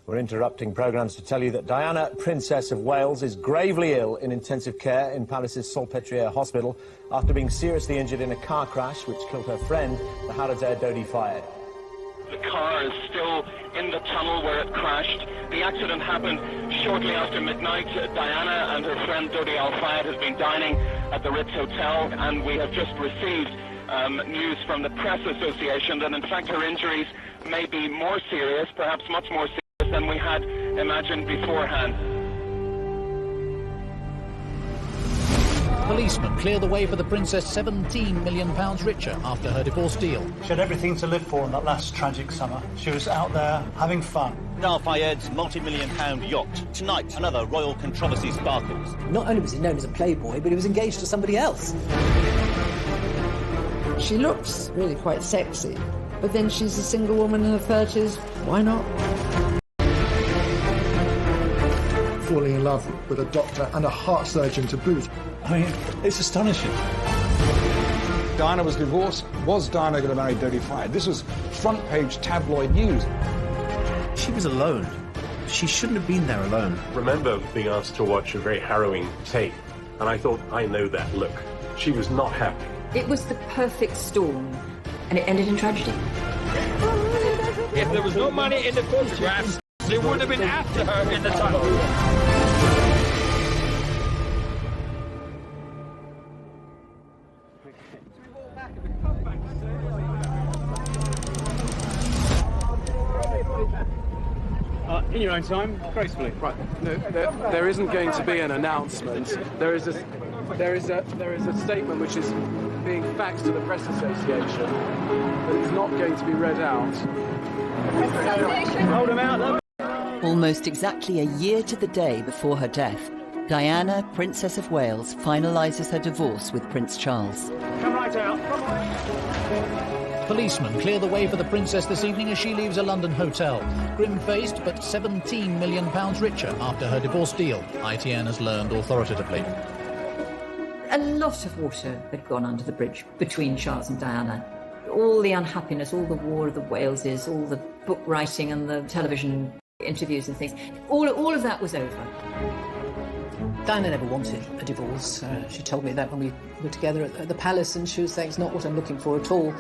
We're interrupting programmes to tell you that Diana, Princess of Wales, is gravely ill in intensive care in Palace's Salpêtrière Hospital after being seriously injured in a car crash which killed her friend, the Harrods Air Dodi fired. The car is still in the tunnel where it crashed. The accident happened shortly after midnight. Diana and her friend Dodi Al Fayed have been dining at the Ritz Hotel, and we have just received news from the Press Association that in fact her injuries may be more serious, perhaps much more serious than we had imagined beforehand. Policemen clear the way for the princess £17 million richer after her divorce deal. She had everything to live for in that last tragic summer. She was out there having fun. Al Fayed's multi-million-pound yacht. Tonight, another royal controversy sparkles. Not only was he known as a playboy, but he was engaged to somebody else. She looks really quite sexy, but then she's a single woman in her 30s. Why not? Falling in love with a doctor and a heart surgeon to boot. I mean, it's astonishing. Diana was divorced. Was Diana going to marry Dodi Fayed? This was front-page tabloid news. She was alone. She shouldn't have been there alone. I remember being asked to watch a very harrowing tape, and I thought, I know that look. She was not happy. It was the perfect storm, and it ended in tragedy. If there was no money in the photographs, they would have been after her in the tunnel. In your own time, gracefully. Right. No, there isn't going to be an announcement. There is a statement which is being faxed to the Press Association, but it's not going to be read out. Hold them out. Almost exactly a year to the day before her death, Diana, Princess of Wales, finalises her divorce with Prince Charles. Come right out. Come right. Policemen clear the way for the princess this evening as she leaves a London hotel. Grim-faced, but £17 million richer after her divorce deal, ITN has learned authoritatively. A lot of water had gone under the bridge between Charles and Diana. All the unhappiness, all the War of the Waleses, all the book writing and the television interviews and things, all of that was over. Diana never wanted a divorce. She told me that when we were together at the palace, and she was saying, it's not what I'm looking for at all.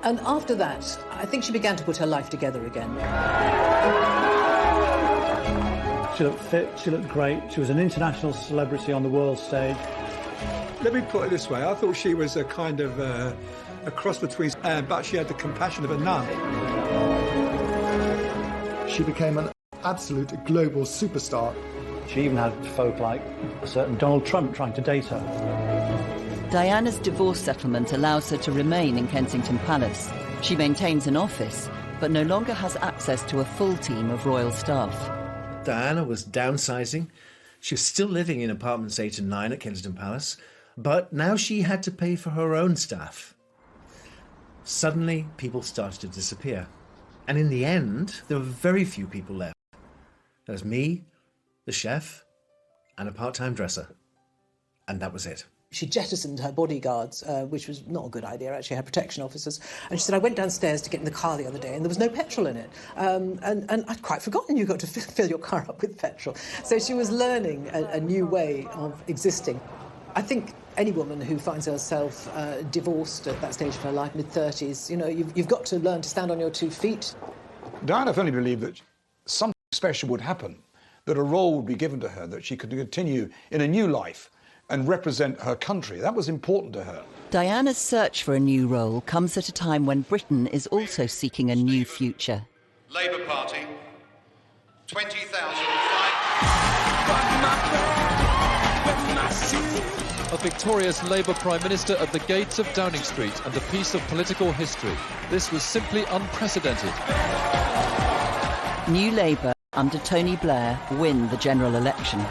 And after that, I think she began to put her life together again. She looked fit, she looked great, she was an international celebrity on the world stage. Let me put it this way, I thought she was a kind of a cross between but she had the compassion of a nun. She became an absolute global superstar. She even had folk like a certain Donald Trump trying to date her. Diana's divorce settlement allows her to remain in Kensington Palace. She maintains an office, but no longer has access to a full team of royal staff. Diana was downsizing. She was still living in apartments 8 and 9 at Kensington Palace, but now she had to pay for her own staff. Suddenly, people started to disappear. And in the end, there were very few people left. There was me, the chef, and a part-time dresser. And that was it. She jettisoned her bodyguards, which was not a good idea, actually, her protection officers. And she said, I went downstairs to get in the car the other day and there was no petrol in it. And I'd quite forgotten you got to fill your car up with petrol. So she was learning a new way of existing. I think any woman who finds herself divorced at that stage of her life, mid-30s, you know, you've got to learn to stand on your 2 feet. Diana firmly believed that something special would happen, that a role would be given to her, that she could continue in a new life and represent her country. That was important to her. Diana's search for a new role comes at a time when Britain is also seeking a new future. Labour Party, 20,000. A victorious Labour Prime Minister at the gates of Downing Street and a piece of political history. This was simply unprecedented. New Labour, under Tony Blair, win the general election.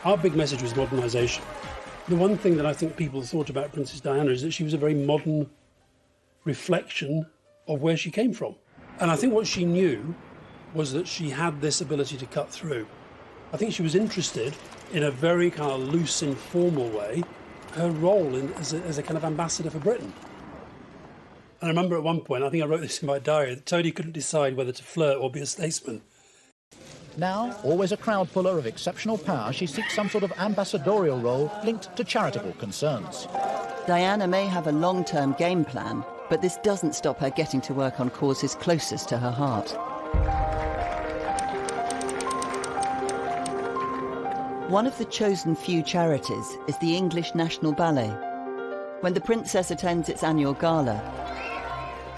Our big message was modernisation. The one thing that I think people thought about Princess Diana is that she was a very modern reflection of where she came from. And I think what she knew was that she had this ability to cut through. I think she was interested in a very kind of loose, informal way, her role as a kind of ambassador for Britain. And I remember at one point, I think I wrote this in my diary, that Tony couldn't decide whether to flirt or be a statesman. Now, always a crowd puller of exceptional power, she seeks some sort of ambassadorial role linked to charitable concerns. Diana may have a long-term game plan, but this doesn't stop her getting to work on causes closest to her heart. One of the chosen few charities is the English National Ballet. When the Princess attends its annual gala,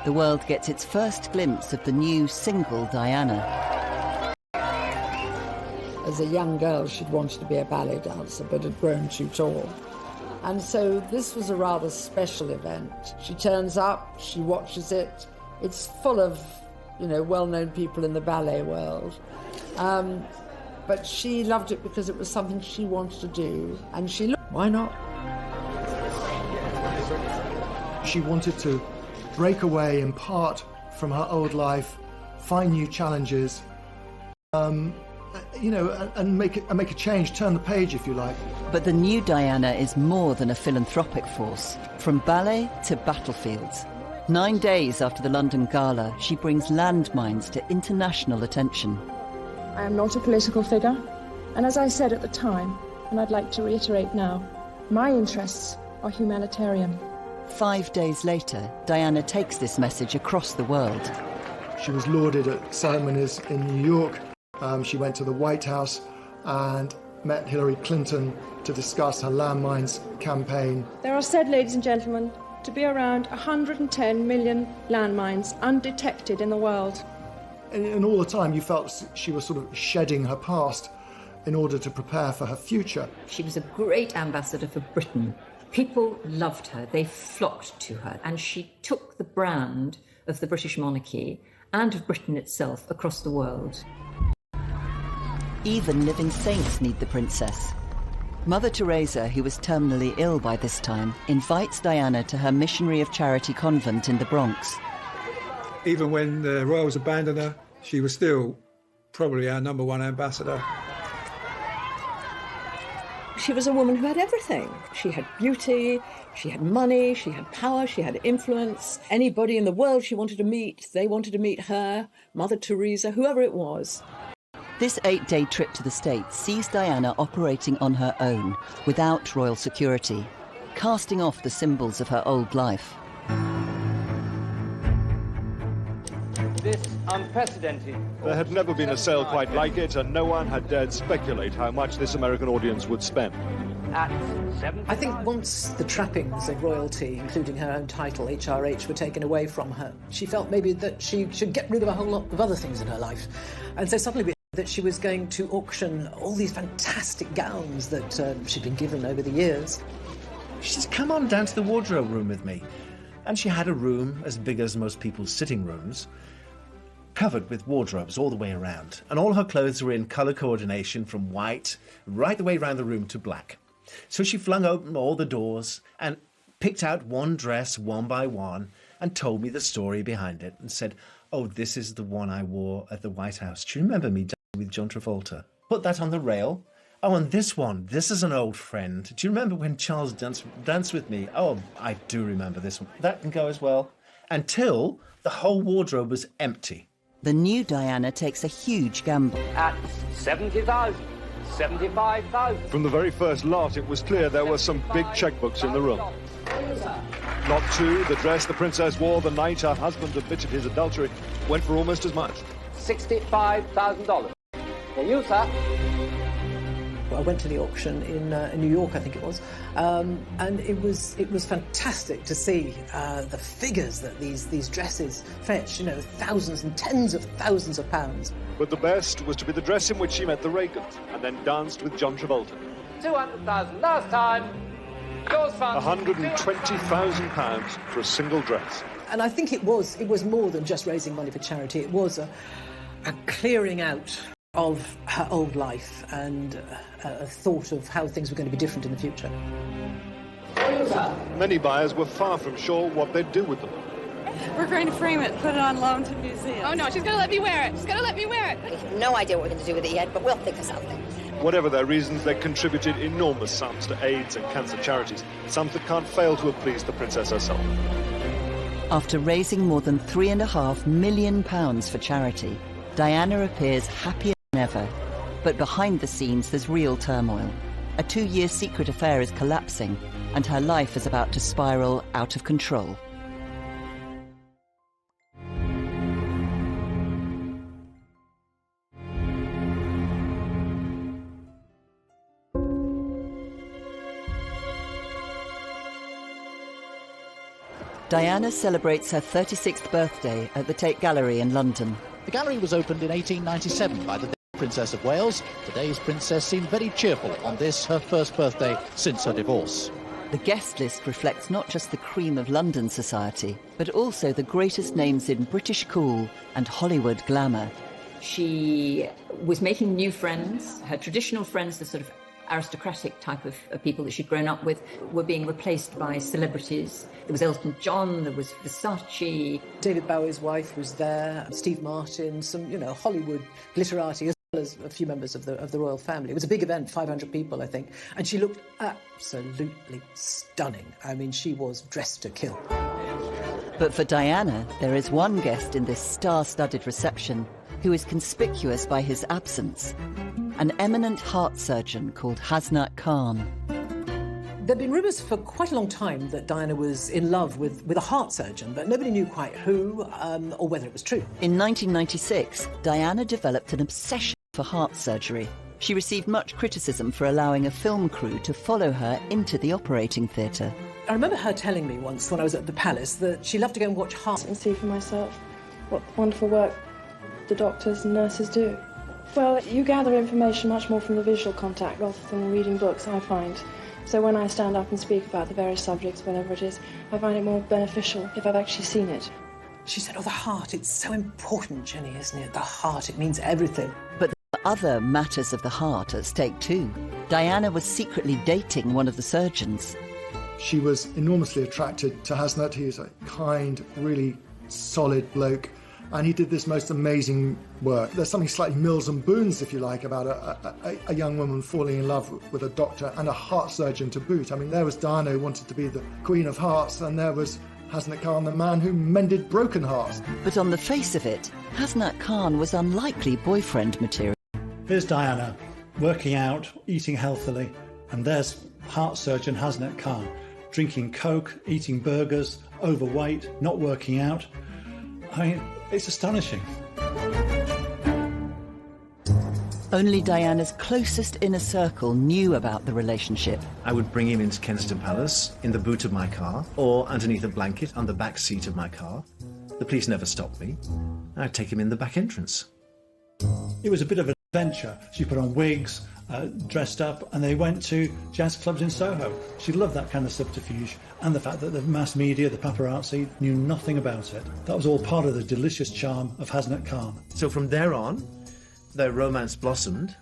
the world gets its first glimpse of the new single Diana. As a young girl, she'd wanted to be a ballet dancer, but had grown too tall. And so this was a rather special event. She turns up, she watches it. It's full of, well-known people in the ballet world. But she loved it because it was something she wanted to do. And she looked, why not? She wanted to break away in part from her old life, find new challenges, and make a change, turn the page, if you like. But the new Diana is more than a philanthropic force. From ballet to battlefields. 9 days after the London Gala, she brings landmines to international attention. I am not a political figure, and as I said at the time, and I'd like to reiterate now, my interests are humanitarian. 5 days later, Diana takes this message across the world. She was lauded at ceremonies in New York. She went to the White House and met Hillary Clinton to discuss her landmines campaign. There are said, ladies and gentlemen, to be around 110 million landmines undetected in the world. And all the time you felt she was sort of shedding her past in order to prepare for her future. She was a great ambassador for Britain. People loved her, they flocked to her, and she took the brand of the British monarchy and of Britain itself across the world. Even living saints need the princess. Mother Teresa, who was terminally ill by this time, invites Diana to her missionary of charity convent in the Bronx. Even when the royals abandoned her, she was still probably our #1 ambassador. She was a woman who had everything. She had beauty, she had money, she had power, she had influence. Anybody in the world she wanted to meet, they wanted to meet her, Mother Teresa, whoever it was. This 8-day trip to the States sees Diana operating on her own, without royal security, casting off the symbols of her old life. This unprecedented. There had never been a sale quite like it, and no one had dared speculate how much this American audience would spend. I think once the trappings of royalty, including her own title, HRH, were taken away from her, she felt maybe that she should get rid of a whole lot of other things in her life. And so suddenly we that she was going to auction all these fantastic gowns that she'd been given over the years. She says, come on down to the wardrobe room with me. And she had a room as big as most people's sitting rooms, covered with wardrobes all the way around. And all her clothes were in colour coordination from white right the way around the room to black. So she flung open all the doors and picked out one dress one by one and told me the story behind it and said, oh, this is the one I wore at the White House. Do you remember me dancing with John Travolta? Put that on the rail. Oh, and this one, this is an old friend. Do you remember when Charles danced with me? Oh, I do remember this one. That can go as well. Until the whole wardrobe was empty. The new Diana takes a huge gamble. At 70,000, 75,000. From the very first lot, it was clear there were some big checkbooks in the room. Lot 2, the dress the princess wore the night her husband admitted his adultery, went for almost as much. $65,000. For you, sir. I went to the auction in New York, I think it was, and it was fantastic to see the figures that these dresses fetch. You know, thousands and tens of thousands of pounds. But the best was to be the dress in which she met the Reagans and then danced with John Travolta. 200,000 last time. £120,000 for a single dress. And I think it was more than just raising money for charity. It was a clearing out of her old life and a thought of how things were going to be different in the future. Many buyers were far from sure what they'd do with them. We're going to frame it, put it on loan to museums. Oh no, she's going to let me wear it. She's going to let me wear it. We have no idea what we're going to do with it yet, but we'll think of something. Whatever their reasons, they contributed enormous sums to AIDS and cancer charities, sums that can't fail to have pleased the princess herself. After raising more than £3.5 million for charity, Diana appears happier than ever. But behind the scenes, there's real turmoil. A 2-year secret affair is collapsing, and her life is about to spiral out of control. Diana celebrates her 36th birthday at the Tate Gallery in London. The gallery was opened in 1897 by the Princess of Wales. Today's princess seemed very cheerful on this, her first birthday since her divorce. The guest list reflects not just the cream of London society, but also the greatest names in British cool and Hollywood glamour. She was making new friends. Her traditional friends, the sort of aristocratic type of people that she'd grown up with, were being replaced by celebrities. There was Elton John, there was Versace. David Bowie's wife was there, Steve Martin, some, Hollywood glitterati, as well as a few members of the royal family. It was a big event, 500 people, I think, and she looked absolutely stunning. I mean, she was dressed to kill. But for Diana, there is one guest in this star-studded reception who is conspicuous by his absence. An eminent heart surgeon called Hasnat Khan. There'd been rumours for quite a long time that Diana was in love with a heart surgeon, but nobody knew quite who or whether it was true. In 1996, Diana developed an obsession for heart surgery. She received much criticism for allowing a film crew to follow her into the operating theatre. I remember her telling me once when I was at the palace that she loved to go and watch heart and see for myself what wonderful work the doctors and nurses do. Well, you gather information much more from the visual contact rather than reading books, I find. So when I stand up and speak about the various subjects, whatever it is, I find it more beneficial if I've actually seen it. She said, the heart, it's so important, Jenny, isn't it? The heart, it means everything. But there are other matters of the heart at stake too. Diana was secretly dating one of the surgeons. She was enormously attracted to Hasnat. He was a kind, really solid bloke. And he did this most amazing work. There's something slightly Mills and Boons, if you like, about a young woman falling in love with a doctor and a heart surgeon to boot. I mean, there was Diana, who wanted to be the Queen of Hearts, and there was Hasnat Khan, the man who mended broken hearts. But on the face of it, Hasnat Khan was unlikely boyfriend material. Here's Diana, working out, eating healthily, and there's heart surgeon Hasnat Khan, drinking Coke, eating burgers, overweight, not working out. I mean, it's astonishing. Only Diana's closest inner circle knew about the relationship. I would bring him into Kensington Palace in the boot of my car or underneath a blanket on the back seat of my car. The police never stopped me. I'd take him in the back entrance. It was a bit of an adventure. She put on wigs, dressed up, and they went to jazz clubs in Soho. She loved that kind of subterfuge, and the fact that the mass media, the paparazzi, knew nothing about it. That was all part of the delicious charm of Hasnat Khan. So from there on, their romance blossomed,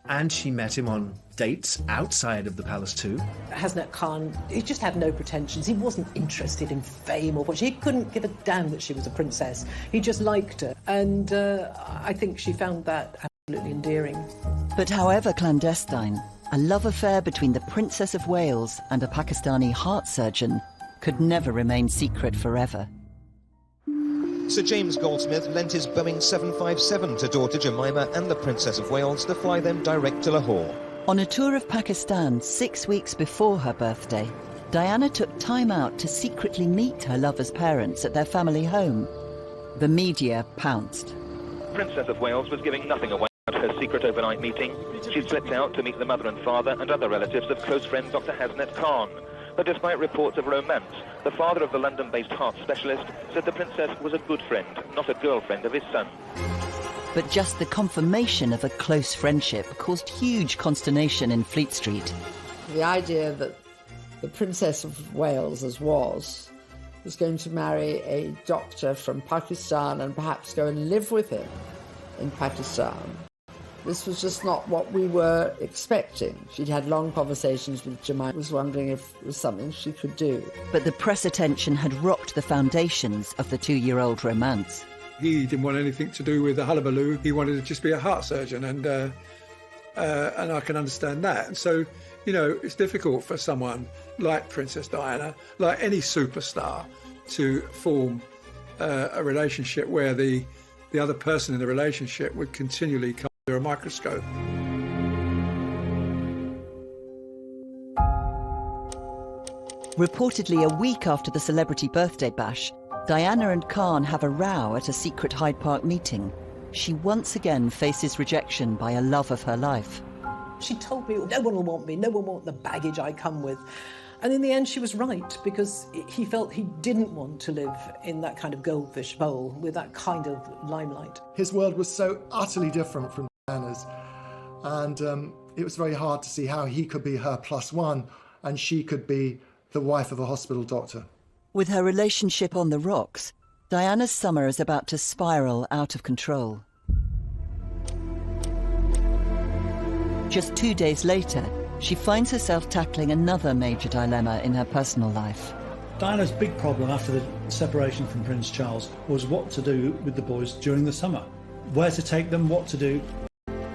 and she met him on dates outside of the palace too. Hasnat Khan, he just had no pretensions. He wasn't interested in fame or what. He couldn't give a damn that she was a princess. He just liked her, and I think she found that absolutely endearing. But however clandestine, a love affair between the Princess of Wales and a Pakistani heart surgeon could never remain secret forever. Sir James Goldsmith lent his Boeing 757 to daughter Jemima and the Princess of Wales to fly them direct to Lahore. On a tour of Pakistan 6 weeks before her birthday, Diana took time out to secretly meet her lover's parents at their family home. The media pounced. Princess of Wales was giving nothing away about her secret overnight meeting. She slipped out to meet the mother and father and other relatives of close friend Dr. Hasnat Khan. But despite reports of romance, the father of the London-based heart specialist said the princess was a good friend, not a girlfriend of his son. But just the confirmation of a close friendship caused huge consternation in Fleet Street. The idea that the Princess of Wales, as was going to marry a doctor from Pakistan and perhaps go and live with him in Pakistan. This was just not what we were expecting. She'd had long conversations with Jemima, was wondering if it was something she could do. But the press attention had rocked the foundations of the 2-year-old romance. He didn't want anything to do with the hullabaloo. He wanted to just be a heart surgeon, and I can understand that. And so, you know, it's difficult for someone like Princess Diana, like any superstar, to form a relationship where the other person in the relationship would continually come under a microscope. Reportedly a week after the celebrity birthday bash, Diana and Khan have a row at a secret Hyde Park meeting. She once again faces rejection by a love of her life. She told me, no one will want me, no one will want the baggage I come with. And in the end, she was right, because he felt he didn't want to live in that kind of goldfish bowl with that kind of limelight. His world was so utterly different from Diana's, and it was very hard to see how he could be her plus one and she could be the wife of a hospital doctor. With her relationship on the rocks, Diana's summer is about to spiral out of control. Just 2 days later, she finds herself tackling another major dilemma in her personal life. Diana's big problem after the separation from Prince Charles was what to do with the boys during the summer. Where to take them, what to do.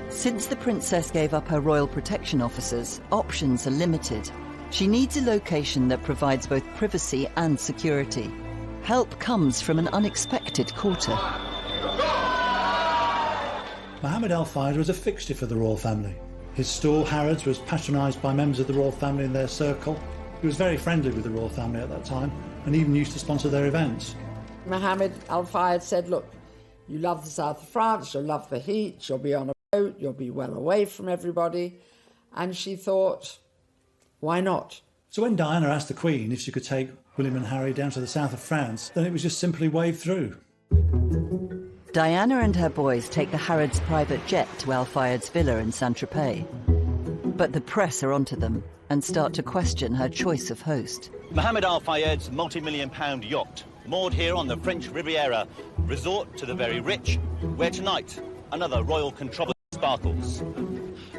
Since the princess gave up her royal protection officers, options are limited. She needs a location that provides both privacy and security. Help comes from an unexpected quarter. Mohammed Al Fayed was a fixture for the royal family. His stall, Harrods, was patronised by members of the royal family in their circle. He was very friendly with the royal family at that time and even used to sponsor their events. Mohammed Al Fayed said, look, you love the south of France, you'll love the heat, you'll be on a boat, you'll be well away from everybody. And she thought, why not? So when Diana asked the Queen if she could take William and Harry down to the south of France, then it was just simply waved through. Diana and her boys take the Harrods private jet to Al Fayed's villa in Saint-Tropez. But the press are onto them and start to question her choice of host. Mohammed Al Fayed's multi-million-pound yacht, moored here on the French Riviera, resort to the very rich, where tonight another royal controversy sparkles.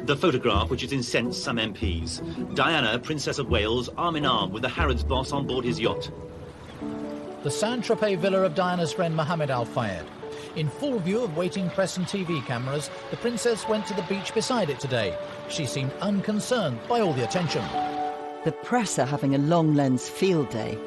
The photograph, which has incensed some MPs. Diana, Princess of Wales, arm in arm with the Harrods boss on board his yacht. The Saint-Tropez villa of Diana's friend Mohammed Al Fayed. In full view of waiting press and TV cameras, the princess went to the beach beside it today. She seemed unconcerned by all the attention. The press are having a long lens field day.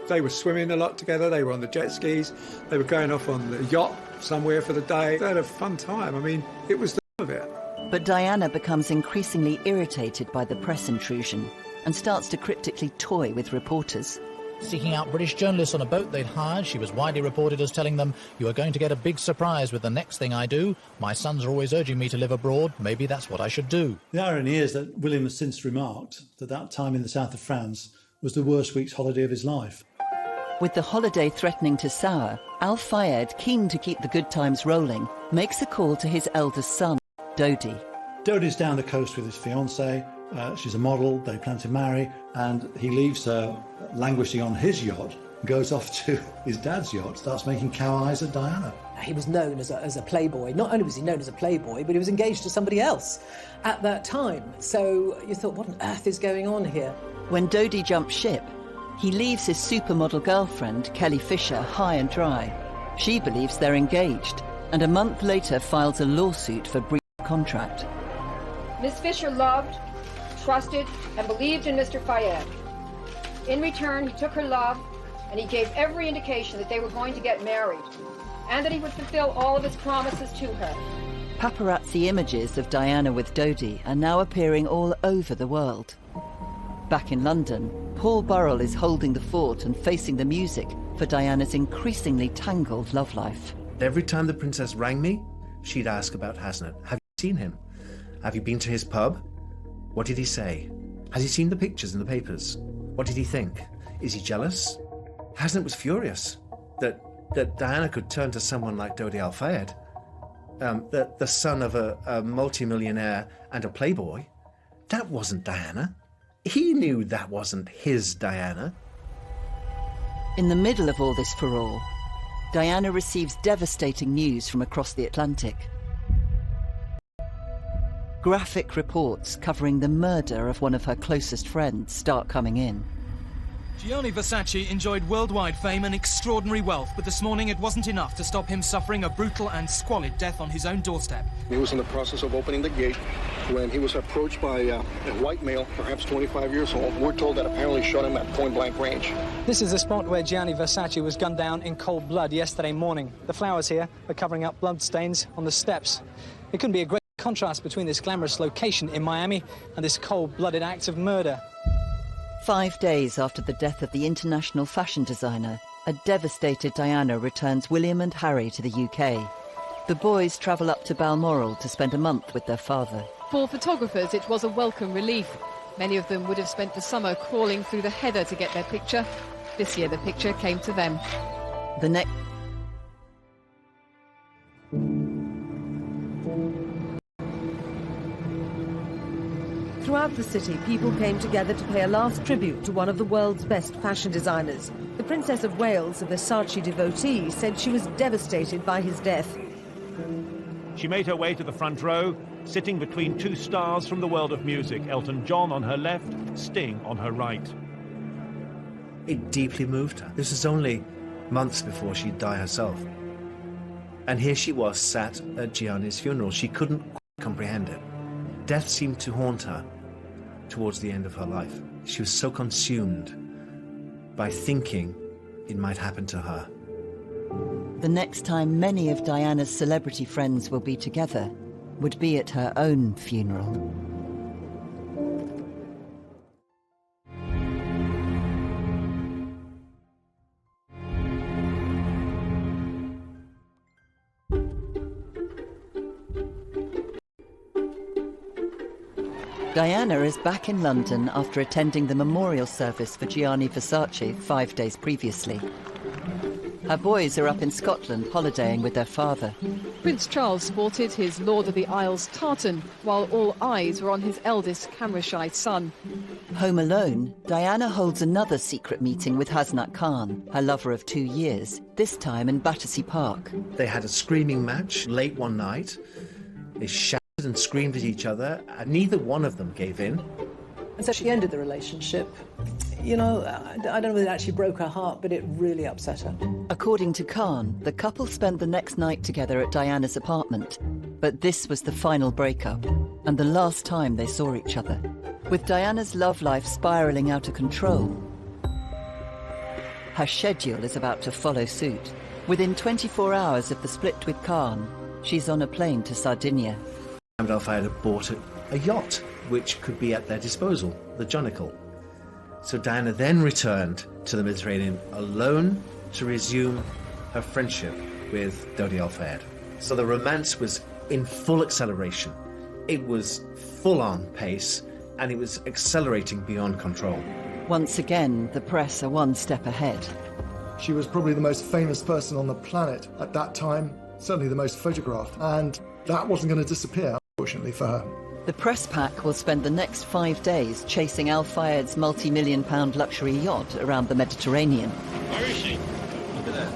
They were swimming a lot together, they were on the jet skis, they were going off on the yacht somewhere for the day. They had a fun time. I mean, it was the of it. But Diana becomes increasingly irritated by the press intrusion and starts to cryptically toy with reporters. Seeking out British journalists on a boat they'd hired, she was widely reported as telling them, you are going to get a big surprise with the next thing I do. My sons are always urging me to live abroad. Maybe that's what I should do. The irony is that William has since remarked that that time in the south of France was the worst week's holiday of his life. With the holiday threatening to sour, Al Fayed, keen to keep the good times rolling, makes a call to his eldest son, Dodi. Dodi's down the coast with his fiancée. She's a model, they plan to marry, and he leaves her languishing on his yacht, goes off to his dad's yacht, starts making cow eyes at Diana. He was known as a playboy. Not only was he known as a playboy, but he was engaged to somebody else at that time. So you thought, what on earth is going on here? When Dodi jumps ship, he leaves his supermodel girlfriend, Kelly Fisher, high and dry. She believes they're engaged, and a month later files a lawsuit for breach of contract. Miss Fisher loved, trusted, and believed in Mr. Fayed. In return, he took her love, and he gave every indication that they were going to get married, and that he would fulfill all of his promises to her. Paparazzi images of Diana with Dodi are now appearing all over the world. Back in London, Paul Burrell is holding the fort and facing the music for Diana's increasingly tangled love life. Every time the princess rang me, she'd ask about Hasnett. Have you seen him? Have you been to his pub? What did he say? Has he seen the pictures in the papers? What did he think? Is he jealous? Hasnett was furious that Diana could turn to someone like Dodi Al Fayed, the son of a multimillionaire and a playboy. That wasn't Diana. He knew that wasn't his Diana. In the middle of all this furore, Diana receives devastating news from across the Atlantic. Graphic reports covering the murder of one of her closest friends start coming in. Gianni Versace enjoyed worldwide fame and extraordinary wealth, but this morning it wasn't enough to stop him suffering a brutal and squalid death on his own doorstep. He was in the process of opening the gate when he was approached by a white male, perhaps 25 years old. We're told that apparently shot him at point-blank range. This is the spot where Gianni Versace was gunned down in cold blood yesterday morning. The flowers here are covering up blood stains on the steps. It couldn't be a great contrast between this glamorous location in Miami and this cold-blooded act of murder. 5 days after the death of the international fashion designer, a devastated Diana returns William and Harry to the UK. The boys travel up to Balmoral to spend a month with their father. For photographers, it was a welcome relief. Many of them would have spent the summer crawling through the heather to get their picture. This year, the picture came to them. The next... Throughout the city, people came together to pay a last tribute to one of the world's best fashion designers. The Princess of Wales, a Versace devotee, said she was devastated by his death. She made her way to the front row, sitting between two stars from the world of music, Elton John on her left, Sting on her right. It deeply moved her. This was only months before she'd die herself. And here she was, sat at Gianni's funeral. She couldn't comprehend it. Death seemed to haunt her towards the end of her life. She was so consumed by thinking it might happen to her. The next time many of Diana's celebrity friends will be together would be at her own funeral. Diana is back in London after attending the memorial service for Gianni Versace 5 days previously. Her boys are up in Scotland holidaying with their father. Prince Charles sported his Lord of the Isles tartan, while all eyes were on his eldest camera-shy son. Home alone, Diana holds another secret meeting with Hasnat Khan, her lover of 2 years, this time in Battersea Park. They had a screaming match late one night. They shouted and screamed at each other, and neither one of them gave in. And so she ended the relationship. You know, I don't know whether it actually broke her heart, but it really upset her. According to Khan, the couple spent the next night together at Diana's apartment. But this was the final breakup, and the last time they saw each other. With Diana's love life spiralling out of control, her schedule is about to follow suit. Within 24 hours of the split with Khan, she's on a plane to Sardinia. Mohammed Al Fayed had bought a yacht, which could be at their disposal, the Jonicle. So Diana then returned to the Mediterranean alone to resume her friendship with Dodi Al Fayed. So the romance was in full acceleration. It was full-on pace, and it was accelerating beyond control. Once again, the press are one step ahead. She was probably the most famous person on the planet at that time, certainly the most photographed, and that wasn't going to disappear, unfortunately for her. The press pack will spend the next 5 days chasing Al Fayed's multi-million-pound luxury yacht around the Mediterranean. Where is she? Look at that.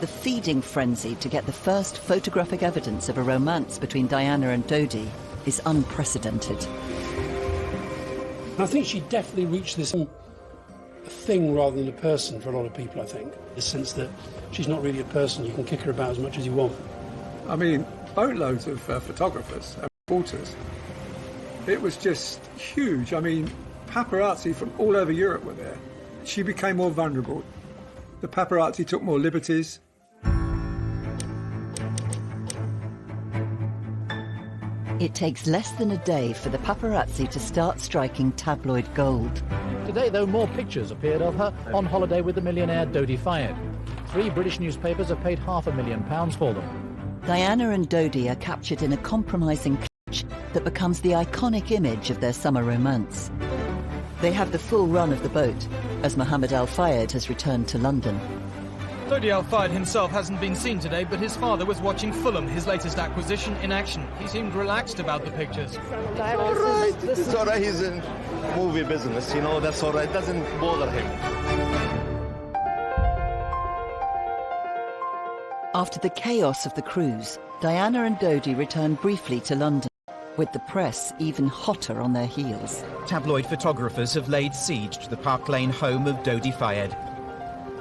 The feeding frenzy to get the first photographic evidence of a romance between Diana and Dodi is unprecedented. I think she definitely reached this thing rather than a person for a lot of people, I think. The sense that she's not really a person, you can kick her about as much as you want. I mean, boatloads of photographers and reporters. It was just huge. I mean, paparazzi from all over Europe were there. She became more vulnerable. The paparazzi took more liberties. It takes less than a day for the paparazzi to start striking tabloid gold. Today, though, more pictures appeared of her on holiday with the millionaire Dodi Fayed. 3 British newspapers have paid £500,000 for them. Diana and Dodi are captured in a compromising clutch that becomes the iconic image of their summer romance. They have the full run of the boat, as Mohammed Al Fayed has returned to London. Dodi Al Fayed himself hasn't been seen today, but his father was watching Fulham, his latest acquisition, in action. He seemed relaxed about the pictures. All right, it's all right. He's in movie business, you know, that's all right. It doesn't bother him. After the chaos of the cruise, Diana and Dodi return briefly to London, with the press even hotter on their heels. Tabloid photographers have laid siege to the Park Lane home of Dodi Fayed.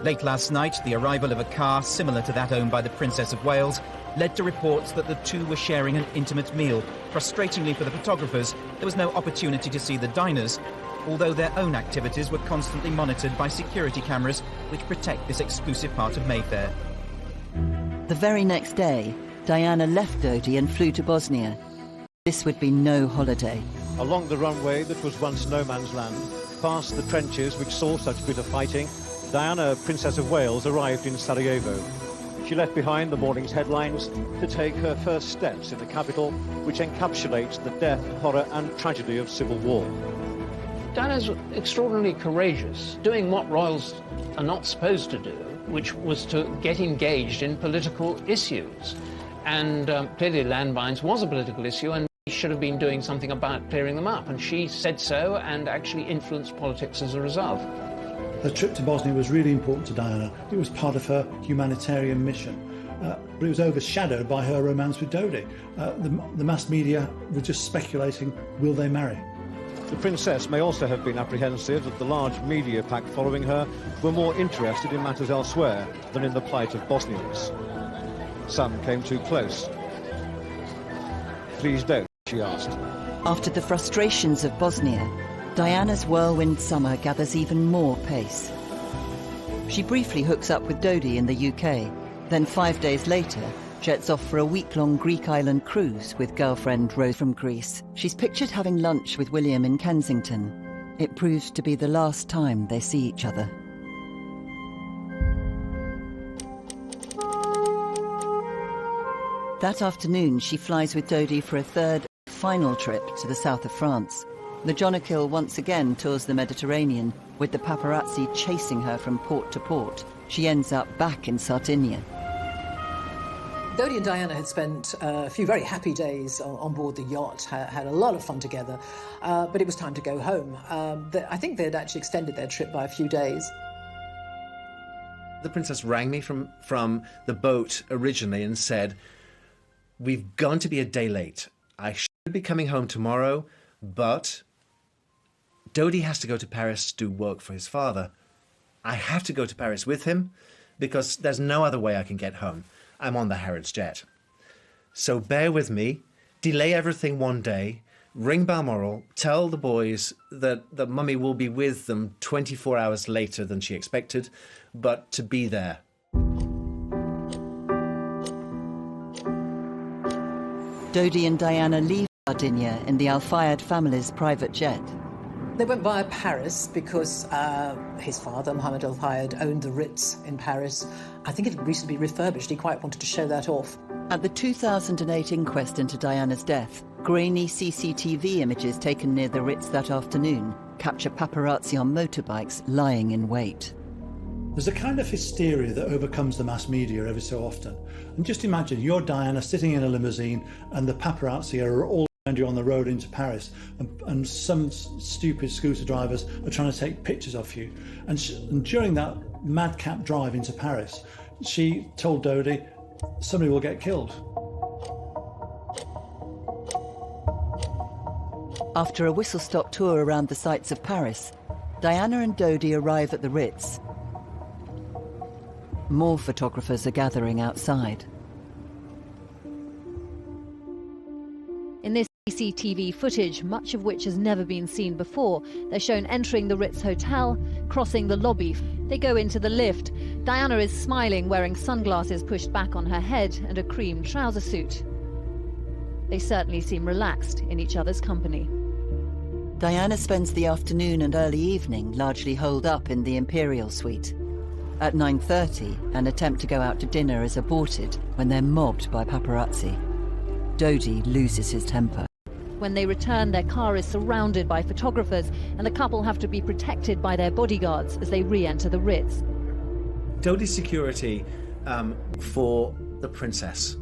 Late last night, the arrival of a car similar to that owned by the Princess of Wales led to reports that the two were sharing an intimate meal. Frustratingly for the photographers, there was no opportunity to see the diners, although their own activities were constantly monitored by security cameras which protect this exclusive part of Mayfair. The very next day, Diana left Dodi and flew to Bosnia. This would be no holiday. Along the runway that was once no man's land, past the trenches which saw such bitter fighting, Diana, Princess of Wales, arrived in Sarajevo. She left behind the morning's headlines to take her first steps in the capital, which encapsulates the death, horror and tragedy of civil war. Diana's extraordinarily courageous, doing what royals are not supposed to do, which was to get engaged in political issues. And clearly landmines was a political issue, and should have been doing something about clearing them up, and she said so and actually influenced politics as a result. Her trip to Bosnia was really important to Diana. It was part of her humanitarian mission, but it was overshadowed by her romance with Dodi. The mass media were just speculating, will they marry? The princess may also have been apprehensive that the large media pack following her were more interested in matters elsewhere than in the plight of Bosnians. Some came too close. Please don't, she asked. After the frustrations of Bosnia, Diana's whirlwind summer gathers even more pace. She briefly hooks up with Dodi in the UK, then 5 days later jets off for a week-long Greek island cruise with girlfriend Rose from Greece. She's pictured having lunch with William in Kensington. It proves to be the last time they see each other. That afternoon, she flies with Dodi for a third, final trip to the south of France. The Jonquil once again tours the Mediterranean, with the paparazzi chasing her from port to port. She ends up back in Sardinia. Dodi and Diana had spent a few very happy days on board the yacht, had a lot of fun together, but it was time to go home. I think they'd actually extended their trip by a few days. The princess rang me from the boat originally and said, "We've gone to be a day late. I should be coming home tomorrow, but Dodi has to go to Paris to do work for his father. I have to go to Paris with him because there's no other way I can get home. I'm on the Harrods jet. So bear with me, delay everything one day, ring Balmoral, tell the boys that Mummy will be with them 24 hours later than she expected, but to be there." Dodi and Diana leave Sardinia in the Al Fayed family's private jet. They went via Paris because his father, Mohammed Al Fayed, owned the Ritz in Paris. I think it had recently refurbished. He quite wanted to show that off. At the 2008 inquest into Diana's death, grainy CCTV images taken near the Ritz that afternoon capture paparazzi on motorbikes lying in wait. There's a kind of hysteria that overcomes the mass media every so often. And just imagine you're Diana sitting in a limousine and the paparazzi are all around you on the road into Paris, and some stupid scooter drivers are trying to take pictures of you. And during that madcap drive into Paris, she told Dodi, somebody will get killed. After a whistle-stop tour around the sights of Paris, Diana and Dodi arrive at the Ritz. More photographers are gathering outside. In this CCTV footage, much of which has never been seen before, they're shown entering the Ritz Hotel, crossing the lobby. They go into the lift. Diana is smiling, wearing sunglasses pushed back on her head and a cream trouser suit. They certainly seem relaxed in each other's company. Diana spends the afternoon and early evening largely holed up in the Imperial Suite. At 9:30, an attempt to go out to dinner is aborted when they're mobbed by paparazzi. Dodi loses his temper. When they return, their car is surrounded by photographers, and the couple have to be protected by their bodyguards as they re-enter the Ritz. Dodi's security for the princess,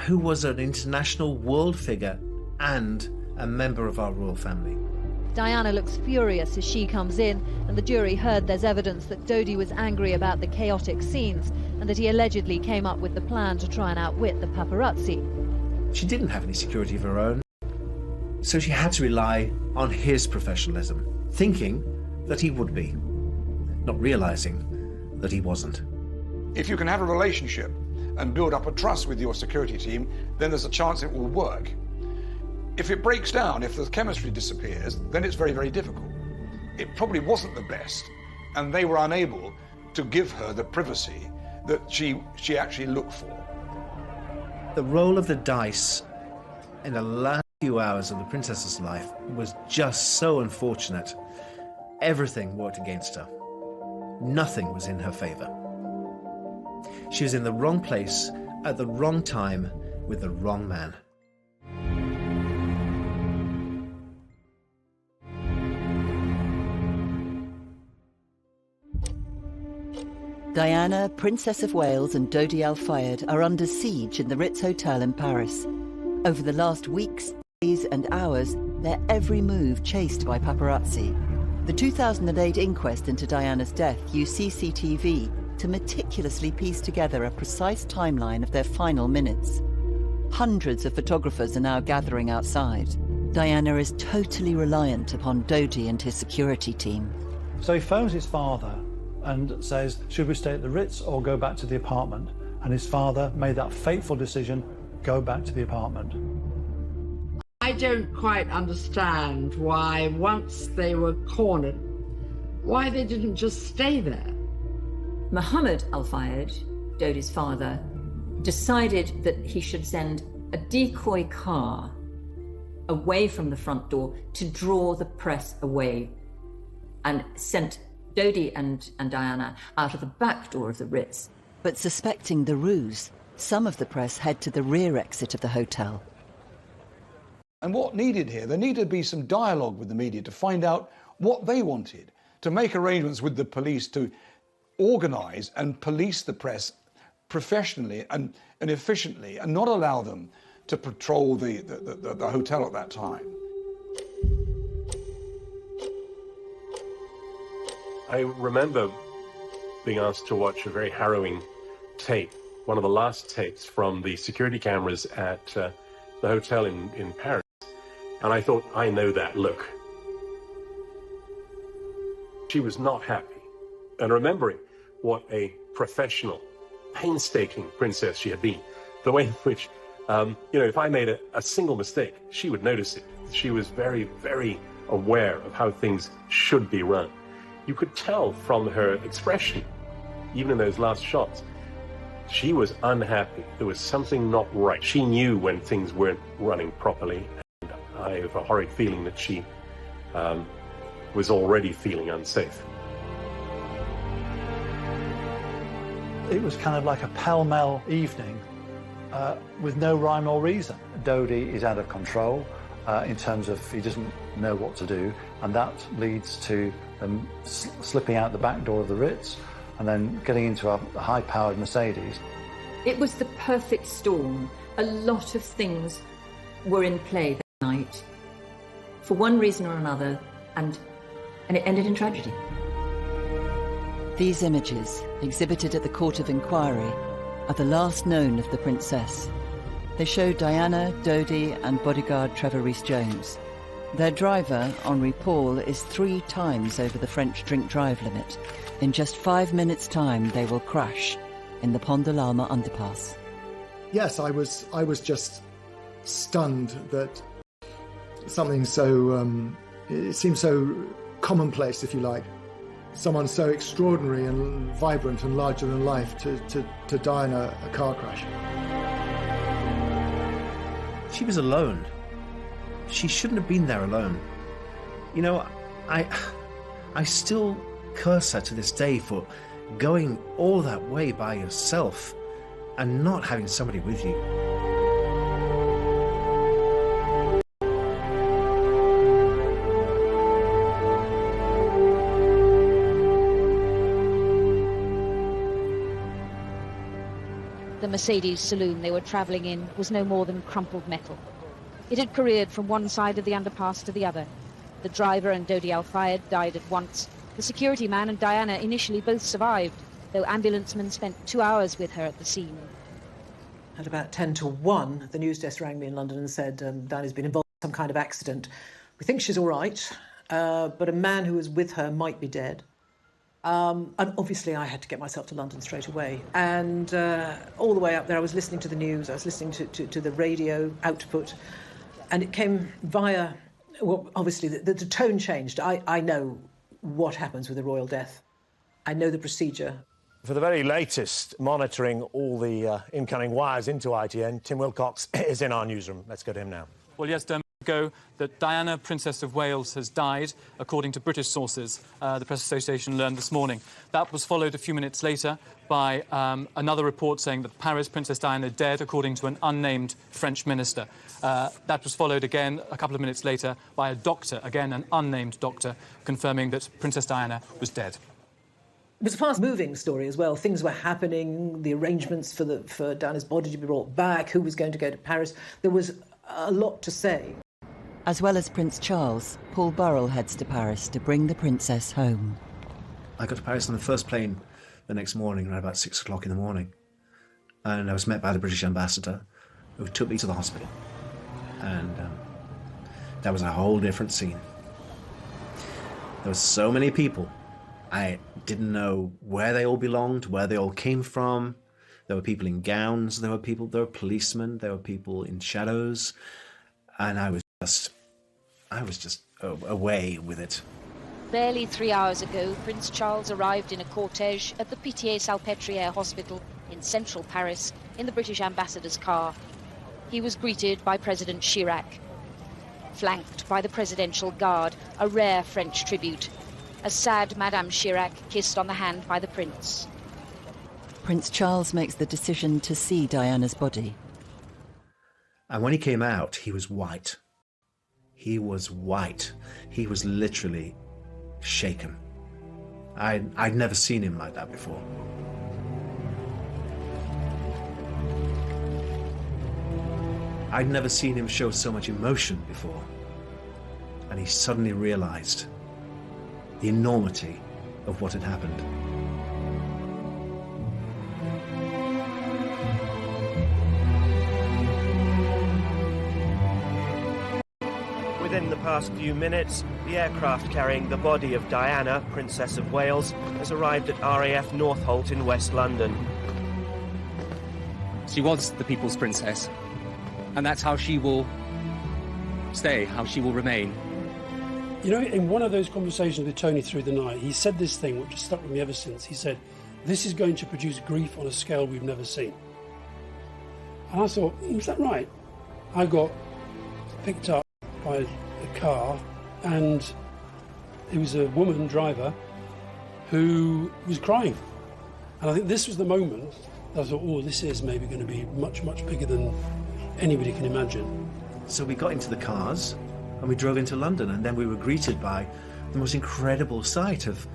who was an international world figure and a member of our royal family. Diana looks furious as she comes in, and the jury heard there's evidence that Dodi was angry about the chaotic scenes and that he allegedly came up with the plan to try and outwit the paparazzi. She didn't have any security of her own, so she had to rely on his professionalism, thinking that he would be, not realizing that he wasn't. If you can have a relationship and build up a trust with your security team, then there's a chance it will work. If it breaks down, if the chemistry disappears, then it's very, very difficult. It probably wasn't the best, and they were unable to give her the privacy that she actually looked for. The roll of the dice And the last few hours of the princess's life was just so unfortunate. Everything worked against her. Nothing was in her favour. She was in the wrong place at the wrong time with the wrong man. Diana, Princess of Wales and Dodi Al Fayed are under siege in the Ritz Hotel in Paris. Over the last weeks, days and hours, their every move chased by paparazzi. The 2008 inquest into Diana's death used CCTV to meticulously piece together a precise timeline of their final minutes. Hundreds of photographers are now gathering outside. Diana is totally reliant upon Dodi and his security team. So he phones his father and says, should we stay at the Ritz or go back to the apartment? And his father made that fateful decision, go back to the apartment. I don't quite understand why, once they were cornered, why they didn't just stay there. Mohammed Al Fayed, Dodi's father, decided that he should send a decoy car away from the front door to draw the press away, and sent Dodi and Diana out of the back door of the Ritz. But suspecting the ruse, some of the press head to the rear exit of the hotel. And what needed here, there needed to be some dialogue with the media to find out what they wanted, to make arrangements with the police to organise and police the press professionally and efficiently, and not allow them to patrol the hotel at that time. I remember being asked to watch a very harrowing tape, one of the last tapes from the security cameras at the hotel in Paris. And I thought, I know that look. She was not happy. And remembering what a professional, painstaking princess she had been, the way in which, if I made a single mistake, she would notice it. She was very, very aware of how things should be run. You could tell from her expression, even in those last shots, she was unhappy. There was something not right. She knew when things weren't running properly. And I have a horrid feeling that she was already feeling unsafe. It was kind of like a pell-mell evening with no rhyme or reason. Dodi is out of control in terms of he doesn't know what to do, and that leads to them slipping out the back door of the Ritz and then getting into a high-powered Mercedes. It was the perfect storm. A lot of things were in play that night, for one reason or another, and it ended in tragedy. These images, exhibited at the Court of Inquiry, are the last known of the princess. They show Diana, Dodi and bodyguard Trevor Rees-Jones. Their driver, Henri Paul, is 3 times over the French drink-drive limit. In just 5 minutes' time, they will crash in the Pont de l'Alma underpass. Yes, I was just stunned that something so, it seems so commonplace, if you like. Someone so extraordinary and vibrant and larger than life to die in a car crash. She was alone. She shouldn't have been there alone. You know, I still curse her to this day for going all that way by yourself and not having somebody with you. The Mercedes saloon they were travelling in was no more than crumpled metal. It had careered from one side of the underpass to the other. The driver and Dodi Al Fayed died at once. The security man and Diana initially both survived, though ambulancemen spent 2 hours with her at the scene. At about 10 to 1, the news desk rang me in London and said Diana's been involved in some kind of accident. We think she's all right, but a man who was with her might be dead. And obviously I had to get myself to London straight away. And all the way up there I was listening to the news, I was listening to the radio output, and it came via, well, obviously the tone changed. I know what happens with a royal death. I know the procedure. For the very latest, monitoring all the incoming wires into ITN, Tim Wilcox is in our newsroom. Let's go to him now. Well, yes, ago that Diana, Princess of Wales, has died, according to British sources, the Press Association learned this morning. That was followed a few minutes later by another report saying that Paris, Princess Diana dead, according to an unnamed French minister. That was followed again a couple of minutes later by a doctor, again an unnamed doctor, confirming that Princess Diana was dead. It was a fast-moving story as well. Things were happening, the arrangements for Diana's body to be brought back, who was going to go to Paris. There was a lot to say. As well as Prince Charles, Paul Burrell heads to Paris to bring the princess home. I got to Paris on the first plane the next morning, around about 6 o'clock in the morning. And I was met by the British ambassador, who took me to the hospital. And that was a whole different scene. There were so many people. I didn't know where they all belonged, where they all came from. There were people in gowns, there were policemen, there were people in shadows. And I was just away with it. Barely 3 hours ago, Prince Charles arrived in a cortege at the Pitié-Salpêtrière Hospital in central Paris in the British ambassador's car. He was greeted by President Chirac, flanked by the Presidential Guard, a rare French tribute. A sad Madame Chirac kissed on the hand by the Prince. Prince Charles makes the decision to see Diana's body. And when he came out, he was white. He was white. He was literally shaken. I'd never seen him like that before. I'd never seen him show so much emotion before. And he suddenly realized the enormity of what had happened. Within the past few minutes, the aircraft carrying the body of Diana, Princess of Wales, has arrived at RAF Northolt in West London. She was the people's princess, and that's how she will stay, how she will remain. You know, in one of those conversations with Tony through the night, he said this thing which has stuck with me ever since. He said, "This is going to produce grief on a scale we've never seen." And I thought, is that right? I got picked up by a car, and it was a woman driver who was crying. And I think this was the moment that I thought, oh, this is maybe going to be much, much bigger than anybody can imagine. So we got into the cars and we drove into London, and then we were greeted by the most incredible sight of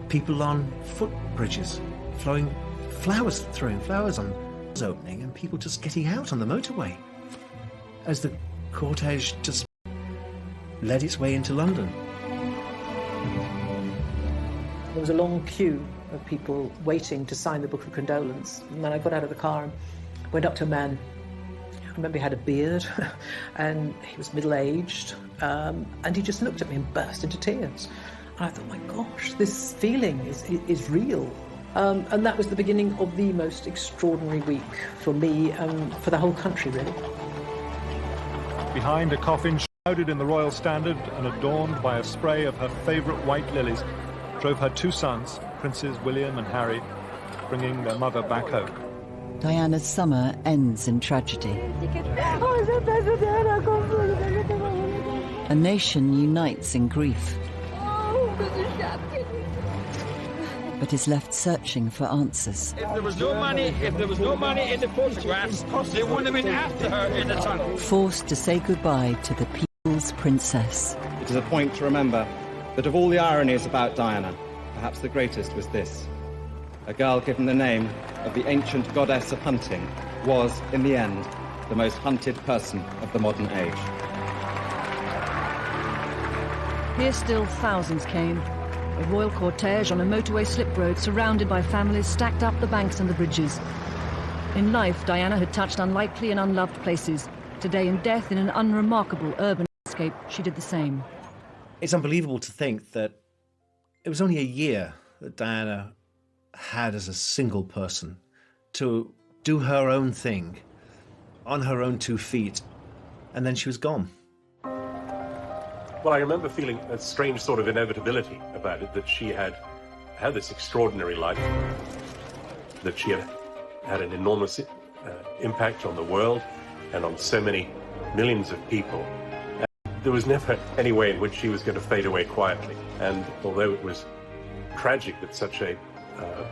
people on footbridges, throwing flowers on opening, and people just getting out on the motorway as the cortege just led its way into London. There was a long queue of people waiting to sign the Book of Condolence. And then I got out of the car and went up to a man. I remember he had a beard and he was middle-aged, and he just looked at me and burst into tears. And I thought, my gosh, this feeling is real. And that was the beginning of the most extraordinary week for me and for the whole country, really. Behind a coffin shrouded in the royal standard and adorned by a spray of her favourite white lilies, drove her two sons, Princes William and Harry, bringing their mother back home. Diana's summer ends in tragedy. A nation unites in grief, but is left searching for answers. If there was no money in the photographs, they wouldn't have been after her in the tunnel. Forced to say goodbye to the people's princess. It is a point to remember that of all the ironies about Diana, perhaps the greatest was this. A girl given the name of the ancient goddess of hunting was, in the end, the most hunted person of the modern age. Here still thousands came. A royal cortege on a motorway slip road surrounded by families stacked up the banks and the bridges. In life, Diana had touched unlikely and unloved places. Today, in death, in an unremarkable urban landscape, she did the same. It's unbelievable to think that it was only a year that Diana had as a single person to do her own thing on her own 2 feet, and then she was gone. Well, I remember feeling a strange sort of inevitability about it, that she had this extraordinary life, that she had an enormous impact on the world and on so many millions of people. And there was never any way in which she was going to fade away quietly. And although it was tragic that such a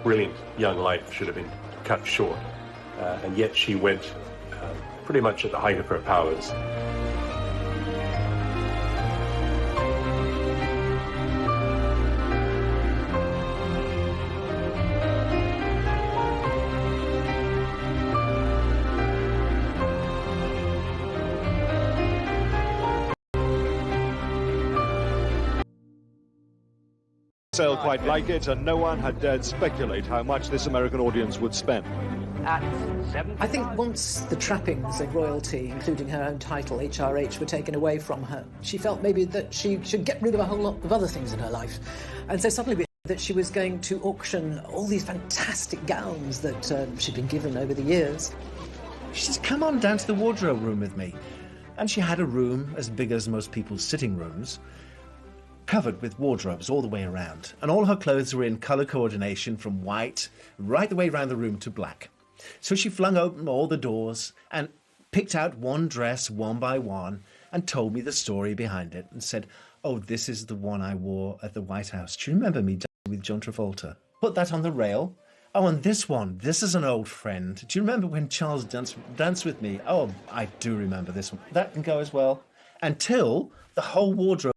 brilliant young life should have been cut short, and yet she went pretty much at the height of her powers. Sale quite like it, and no one had dared speculate how much this American audience would spend. I think once the trappings of royalty, including her own title, HRH, were taken away from her, she felt maybe that she should get rid of a whole lot of other things in her life. And so suddenly we heard that she was going to auction all these fantastic gowns that she'd been given over the years. She says, come on down to the wardrobe room with me. And she had a room as big as most people's sitting rooms, covered with wardrobes all the way around. And all her clothes were in colour coordination from white right the way around the room to black. So she flung open all the doors and picked out one dress one by one and told me the story behind it and said, oh, this is the one I wore at the White House. Do you remember me dancing with John Travolta? Put that on the rail. Oh, and this one, this is an old friend. Do you remember when Charles danced with me? Oh, I do remember this one. That can go as well. Until the whole wardrobe